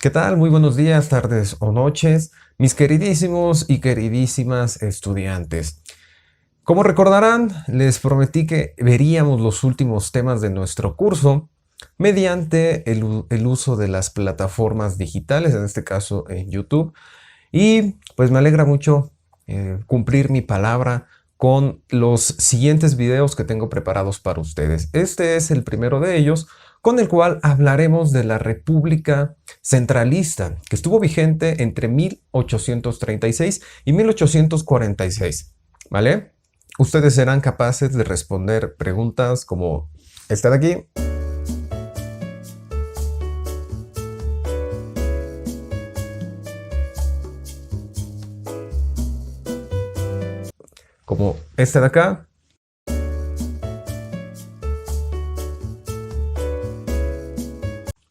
¿Qué tal? Muy buenos días, tardes o noches, mis queridísimos y queridísimas estudiantes. Como recordarán, les prometí que veríamos los últimos temas de nuestro curso mediante el uso de las plataformas digitales, en este caso en YouTube. Y pues me alegra mucho cumplir mi palabra con los siguientes videos que tengo preparados para ustedes. Este es el primero de ellos, con el cual hablaremos de la República Centralista, que estuvo vigente entre 1836 y 1846, ¿vale? Ustedes serán capaces de responder preguntas como esta de aquí, como esta de acá,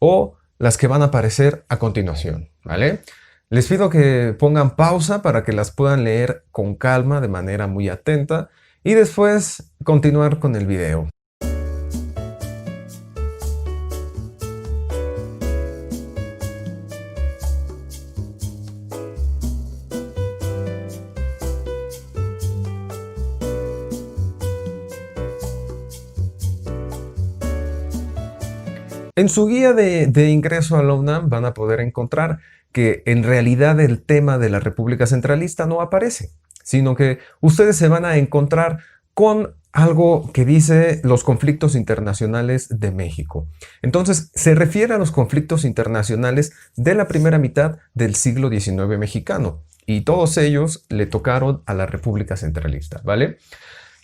o las que van a aparecer a continuación, ¿vale? Les pido que pongan pausa para que las puedan leer con calma, de manera muy atenta, y después continuar con el video. En su guía de ingreso a la UNAM van a poder encontrar que en realidad el tema de la República Centralista no aparece, sino que ustedes se van a encontrar con algo que dice los conflictos internacionales de México. Entonces, se refiere a los conflictos internacionales de la primera mitad del siglo XIX mexicano, y todos ellos le tocaron a la República Centralista, ¿vale?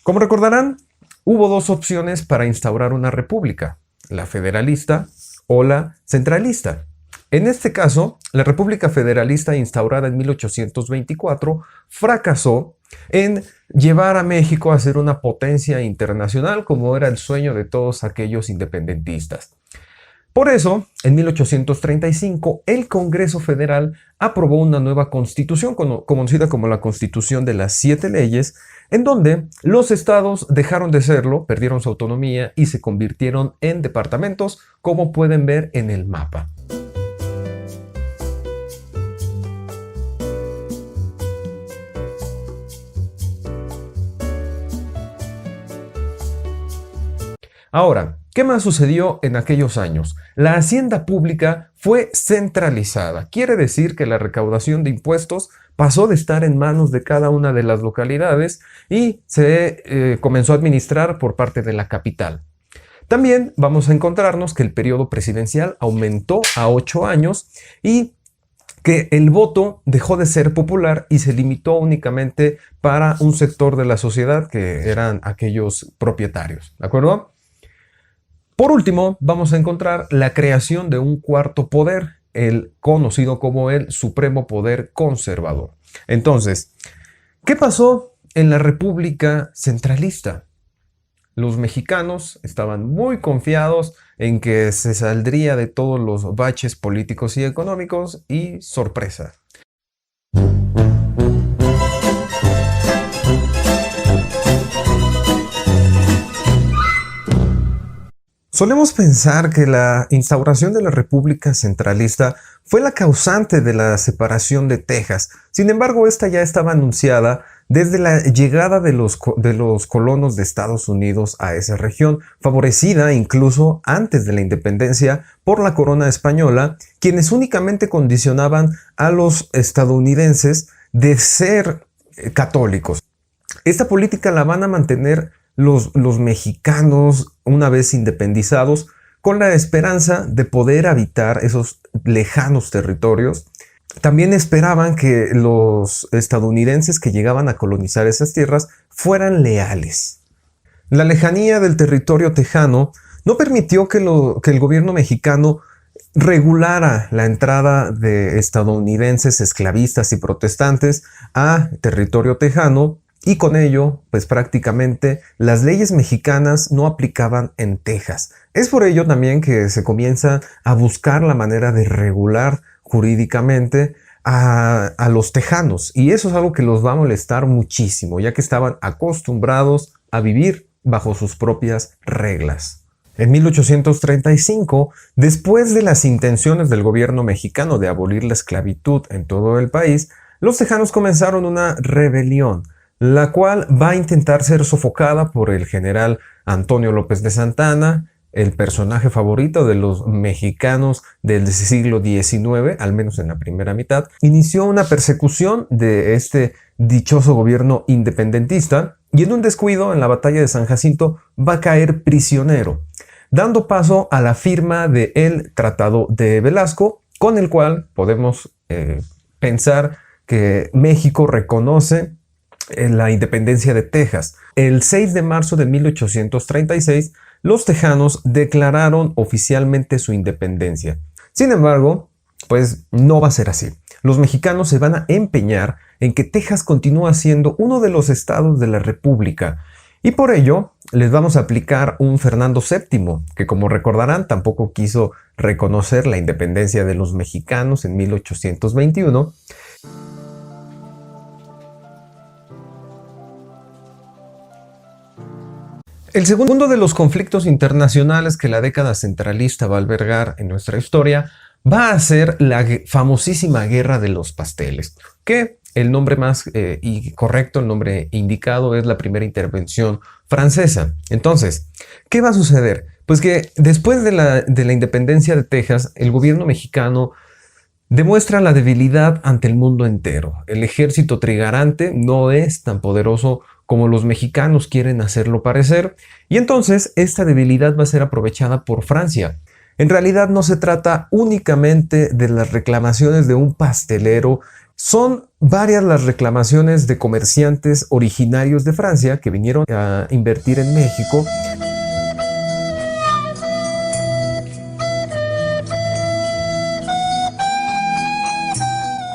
Como recordarán, hubo dos opciones para instaurar una república: la federalista o la centralista. En este caso, la República Federalista, instaurada en 1824, fracasó en llevar a México a ser una potencia internacional, como era el sueño de todos aquellos independentistas. Por eso, en 1835, el Congreso Federal aprobó una nueva constitución, conocida como la Constitución de las Siete Leyes, en donde los estados dejaron de serlo, perdieron su autonomía y se convirtieron en departamentos, como pueden ver en el mapa. Ahora, ¿qué más sucedió en aquellos años? La hacienda pública fue centralizada. Quiere decir que la recaudación de impuestos pasó de estar en manos de cada una de las localidades y se comenzó a administrar por parte de la capital. También vamos a encontrarnos que el periodo presidencial aumentó a 8 años y que el voto dejó de ser popular y se limitó únicamente para un sector de la sociedad, que eran aquellos propietarios, ¿de acuerdo? Por último, vamos a encontrar la creación de un cuarto poder, el conocido como el Supremo Poder Conservador. Entonces, ¿qué pasó en la República Centralista? Los mexicanos estaban muy confiados en que se saldría de todos los baches políticos y económicos, y sorpresa. Solemos pensar que la instauración de la República Centralista fue la causante de la separación de Texas. Sin embargo, esta ya estaba anunciada desde la llegada de los colonos de Estados Unidos a esa región, favorecida incluso antes de la independencia por la corona española, quienes únicamente condicionaban a los estadounidenses de ser católicos. Esta política la van a mantener los mexicanos una vez independizados, con la esperanza de poder habitar esos lejanos territorios. También esperaban que los estadounidenses que llegaban a colonizar esas tierras fueran leales. La lejanía del territorio tejano no permitió que el gobierno mexicano regulara la entrada de estadounidenses esclavistas y protestantes a territorio tejano, y con ello, pues prácticamente las leyes mexicanas no aplicaban en Texas. Es por ello también que se comienza a buscar la manera de regular jurídicamente a los tejanos, y eso es algo que los va a molestar muchísimo, ya que estaban acostumbrados a vivir bajo sus propias reglas. En 1835, después de las intenciones del gobierno mexicano de abolir la esclavitud en todo el país, los tejanos comenzaron una rebelión, la cual va a intentar ser sofocada por el general Antonio López de Santa Anna, el personaje favorito de los mexicanos del siglo XIX, al menos en la primera mitad. Inició una persecución de este dichoso gobierno independentista y en un descuido en la batalla de San Jacinto va a caer prisionero, dando paso a la firma del Tratado de Velasco, con el cual podemos pensar que México reconoce la independencia de Texas. El 6 de marzo de 1836, los tejanos declararon oficialmente su independencia. Sin embargo, pues no va a ser así. Los mexicanos se van a empeñar en que Texas continúe siendo uno de los estados de la República. Y por ello, les vamos a aplicar un Fernando VII, que como recordarán tampoco quiso reconocer la independencia de los mexicanos en 1821. El segundo de los conflictos internacionales que la década centralista va a albergar en nuestra historia va a ser la famosísima Guerra de los Pasteles, que el nombre más correcto, el nombre indicado es la primera intervención francesa. Entonces, ¿qué va a suceder? Pues que después de la independencia de Texas, el gobierno mexicano demuestra la debilidad ante el mundo entero. El ejército trigarante no es tan poderoso como los mexicanos quieren hacerlo parecer, y entonces esta debilidad va a ser aprovechada por Francia. En realidad no se trata únicamente de las reclamaciones de un pastelero, son varias las reclamaciones de comerciantes originarios de Francia que vinieron a invertir en México.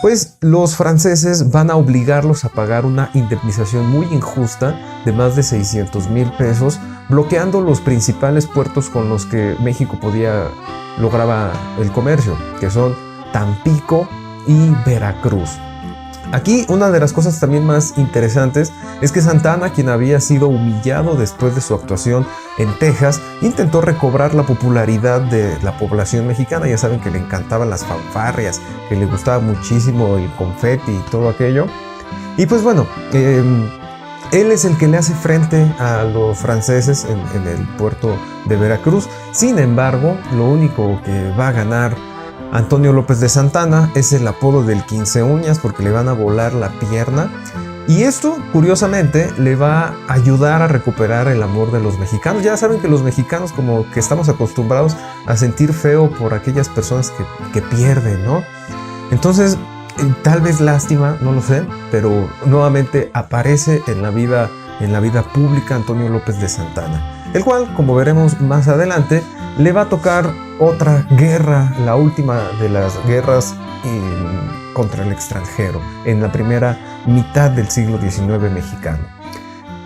Pues los franceses van a obligarlos a pagar una indemnización muy injusta de más de 600,000 pesos, bloqueando los principales puertos con los que México lograba el comercio, que son Tampico y Veracruz. Aquí una de las cosas también más interesantes es que Santa Anna, quien había sido humillado después de su actuación en Texas, intentó recobrar la popularidad de la población mexicana. Ya saben que le encantaban las fanfarrias, que le gustaba muchísimo el confeti y todo aquello. Y pues bueno, él es el que le hace frente a los franceses en el puerto de Veracruz. Sin embargo, lo único que va a ganar Antonio López de Santa Anna es el apodo del 15 uñas, porque le van a volar la pierna. Y esto, curiosamente, le va a ayudar a recuperar el amor de los mexicanos. Ya saben que los mexicanos como que estamos acostumbrados a sentir feo por aquellas personas que pierden, ¿no? Entonces, tal vez lástima, no lo sé, pero nuevamente aparece en la vida pública Antonio López de Santa Anna, el cual, como veremos más adelante, le va a tocar otra guerra, la última de las guerras contra el extranjero, en la primera mitad del siglo XIX mexicano,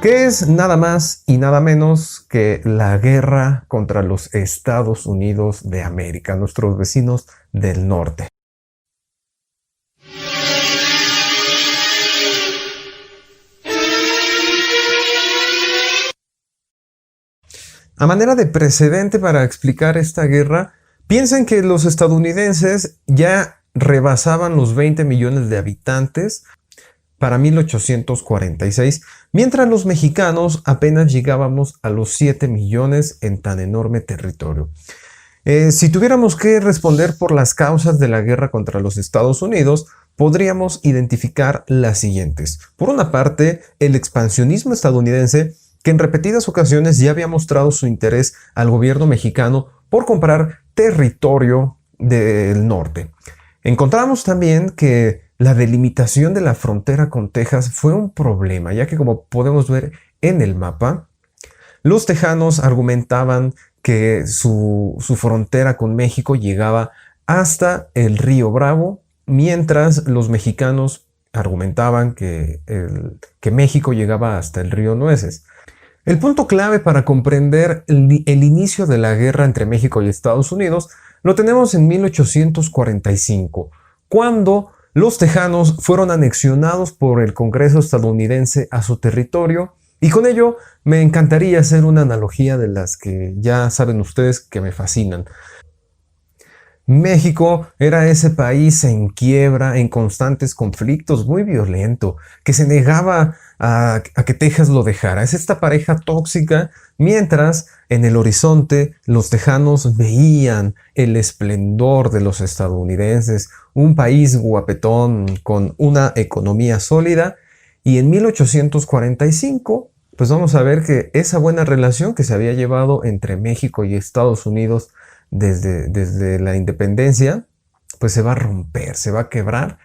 que es nada más y nada menos que la guerra contra los Estados Unidos de América, nuestros vecinos del norte. A manera de precedente para explicar esta guerra, piensen que los estadounidenses ya rebasaban los 20 millones de habitantes para 1846, mientras los mexicanos apenas llegábamos a los 7 millones en tan enorme territorio. Si tuviéramos que responder por las causas de la guerra contra los Estados Unidos, podríamos identificar las siguientes. Por una parte, el expansionismo estadounidense, que en repetidas ocasiones ya había mostrado su interés al gobierno mexicano por comprar territorio del norte. Encontramos también que la delimitación de la frontera con Texas fue un problema, ya que como podemos ver en el mapa, los tejanos argumentaban que su frontera con México llegaba hasta el río Bravo, mientras los mexicanos argumentaban que México llegaba hasta el río Nueces. El punto clave para comprender el inicio de la guerra entre México y Estados Unidos lo tenemos en 1845, cuando los tejanos fueron anexionados por el Congreso estadounidense a su territorio Y con ello me encantaría hacer una analogía de las que ya saben ustedes que me fascinan. México era ese país en quiebra, en constantes conflictos, muy violento, que se negaba a que Texas lo dejara. Es esta pareja tóxica, mientras en el horizonte los tejanos veían el esplendor de los estadounidenses, un país guapetón con una economía sólida. Y en 1845, pues vamos a ver que esa buena relación que se había llevado entre México y Estados Unidos desde la independencia, pues se va a romper, se va a quebrar.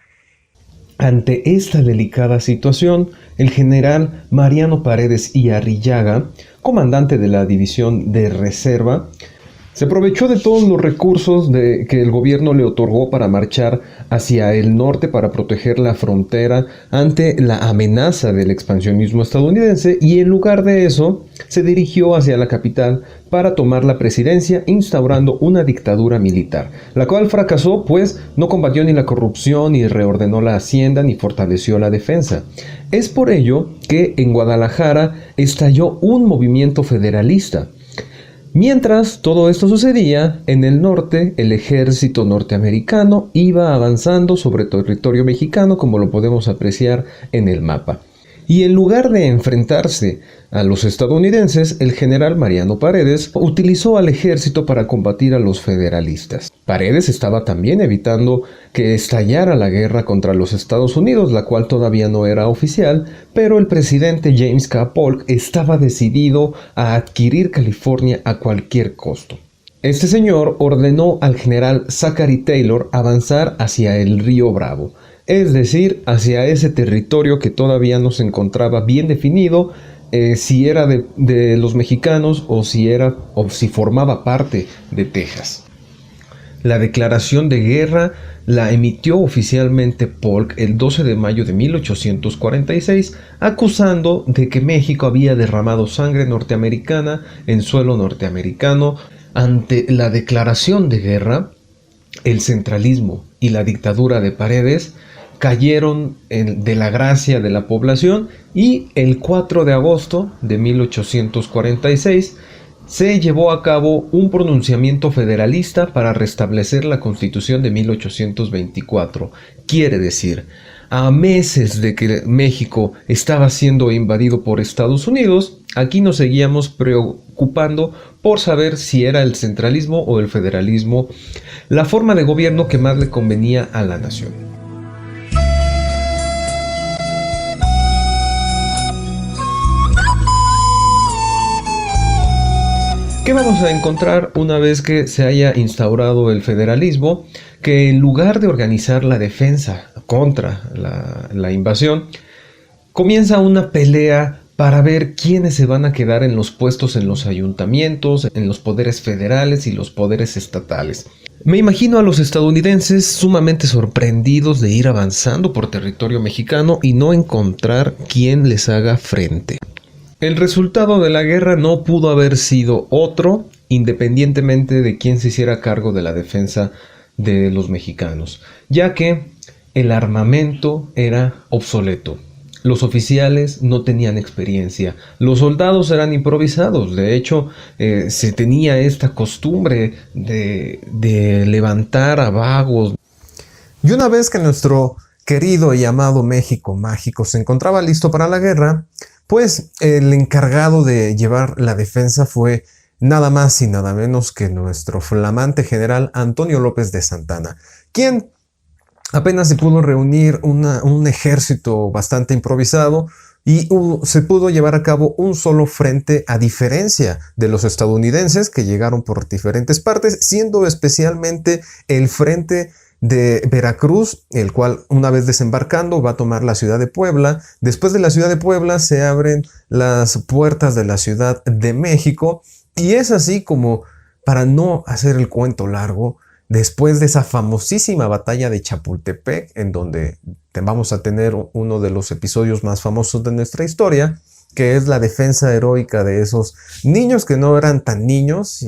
Ante esta delicada situación, el general Mariano Paredes y Arrillaga, comandante de la División de Reserva, se aprovechó de todos los recursos que el gobierno le otorgó para marchar hacia el norte para proteger la frontera ante la amenaza del expansionismo estadounidense, y en lugar de eso se dirigió hacia la capital para tomar la presidencia, instaurando una dictadura militar, la cual fracasó, pues no combatió ni la corrupción, ni reordenó la hacienda, ni fortaleció la defensa. Es por ello que en Guadalajara estalló un movimiento federalista. Mientras todo esto sucedía, en el norte, el ejército norteamericano iba avanzando sobre territorio mexicano, como lo podemos apreciar en el mapa. Y en lugar de enfrentarse a los estadounidenses, el general Mariano Paredes utilizó al ejército para combatir a los federalistas. Paredes estaba también evitando que estallara la guerra contra los Estados Unidos, la cual todavía no era oficial, pero el presidente James K. Polk estaba decidido a adquirir California a cualquier costo. Este señor ordenó al general Zachary Taylor avanzar hacia el río Bravo, es decir, hacia ese territorio que todavía no se encontraba bien definido, si era de los mexicanos o si formaba parte de Texas. La declaración de guerra la emitió oficialmente Polk el 12 de mayo de 1846, acusando de que México había derramado sangre norteamericana en suelo norteamericano. Ante la declaración de guerra, el centralismo y la dictadura de Paredes cayeron de la gracia de la población, y el 4 de agosto de 1846 se llevó a cabo un pronunciamiento federalista para restablecer la Constitución de 1824. Quiere decir, a meses de que México estaba siendo invadido por Estados Unidos, aquí nos seguíamos preocupando por saber si era el centralismo o el federalismo la forma de gobierno que más le convenía a la nación. ¿Qué vamos a encontrar una vez que se haya instaurado el federalismo? Que en lugar de organizar la defensa contra la invasión, comienza una pelea para ver quiénes se van a quedar en los puestos en los ayuntamientos, en los poderes federales y los poderes estatales. Me imagino a los estadounidenses sumamente sorprendidos de ir avanzando por territorio mexicano y no encontrar quién les haga frente. El resultado de la guerra no pudo haber sido otro, independientemente de quién se hiciera cargo de la defensa de los mexicanos, ya que el armamento era obsoleto. Los oficiales no tenían experiencia, los soldados eran improvisados. De hecho, se tenía esta costumbre de levantar a vagos. Y una vez que nuestro querido y amado México mágico se encontraba listo para la guerra, pues el encargado de llevar la defensa fue nada más y nada menos que nuestro flamante general Antonio López de Santana, quien apenas se pudo reunir un ejército bastante improvisado y se pudo llevar a cabo un solo frente, a diferencia de los estadounidenses que llegaron por diferentes partes, siendo especialmente el frente de Veracruz, el cual una vez desembarcando va a tomar la ciudad de Puebla. Después de la ciudad de Puebla se abren las puertas de la Ciudad de México, y es así como, para no hacer el cuento largo, después de esa famosísima batalla de Chapultepec, en donde vamos a tener uno de los episodios más famosos de nuestra historia, que es la defensa heroica de esos niños que no eran tan niños,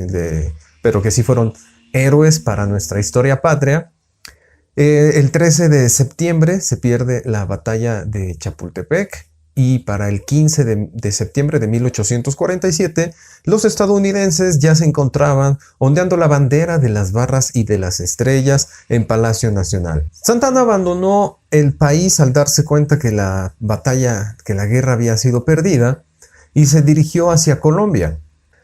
pero que sí fueron héroes para nuestra historia patria. El 13 de septiembre se pierde la batalla de Chapultepec y para el 15 de septiembre de 1847, los estadounidenses ya se encontraban ondeando la bandera de las barras y de las estrellas en Palacio Nacional. Santa Anna abandonó el país al darse cuenta que la guerra había sido perdida y se dirigió hacia Colombia.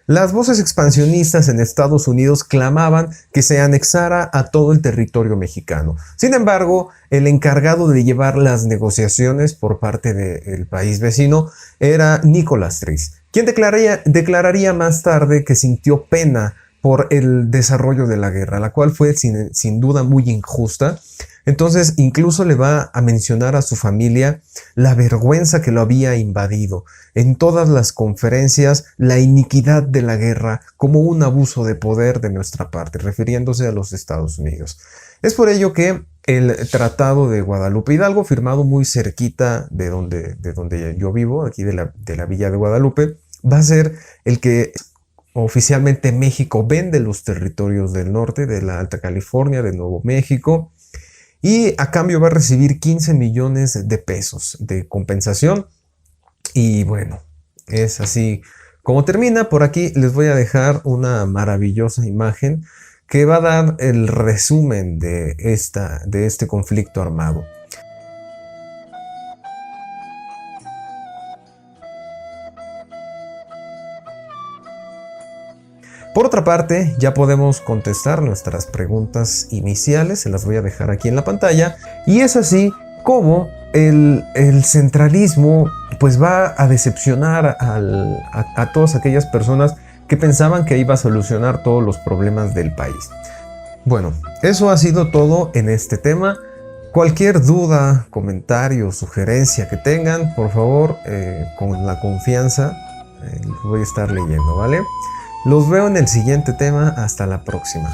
Las voces expansionistas en Estados Unidos clamaban que se anexara a todo el territorio mexicano. Sin embargo, el encargado de llevar las negociaciones por parte del país vecino era Nicolás Tris, quien declararía más tarde que sintió pena por el desarrollo de la guerra, la cual fue sin duda muy injusta. Entonces incluso le va a mencionar a su familia la vergüenza que lo había invadido. En todas las conferencias, la iniquidad de la guerra como un abuso de poder de nuestra parte, refiriéndose a los Estados Unidos. Es por ello que el Tratado de Guadalupe Hidalgo, firmado muy cerquita de donde yo vivo, aquí de la Villa de Guadalupe, va a ser el que oficialmente México vende los territorios del norte, de la Alta California, de Nuevo México, y a cambio va a recibir 15 millones de pesos de compensación. Y bueno, es así como termina. Por aquí les voy a dejar una maravillosa imagen que va a dar el resumen de este conflicto armado. Por otra parte, ya podemos contestar nuestras preguntas iniciales, se las voy a dejar aquí en la pantalla, y es así como el centralismo pues va a decepcionar a todas aquellas personas que pensaban que iba a solucionar todos los problemas del país. Bueno, eso ha sido todo en este tema. Cualquier duda, comentario, sugerencia que tengan, por favor, con la confianza, los voy a estar leyendo, ¿vale? Los veo en el siguiente tema. Hasta la próxima.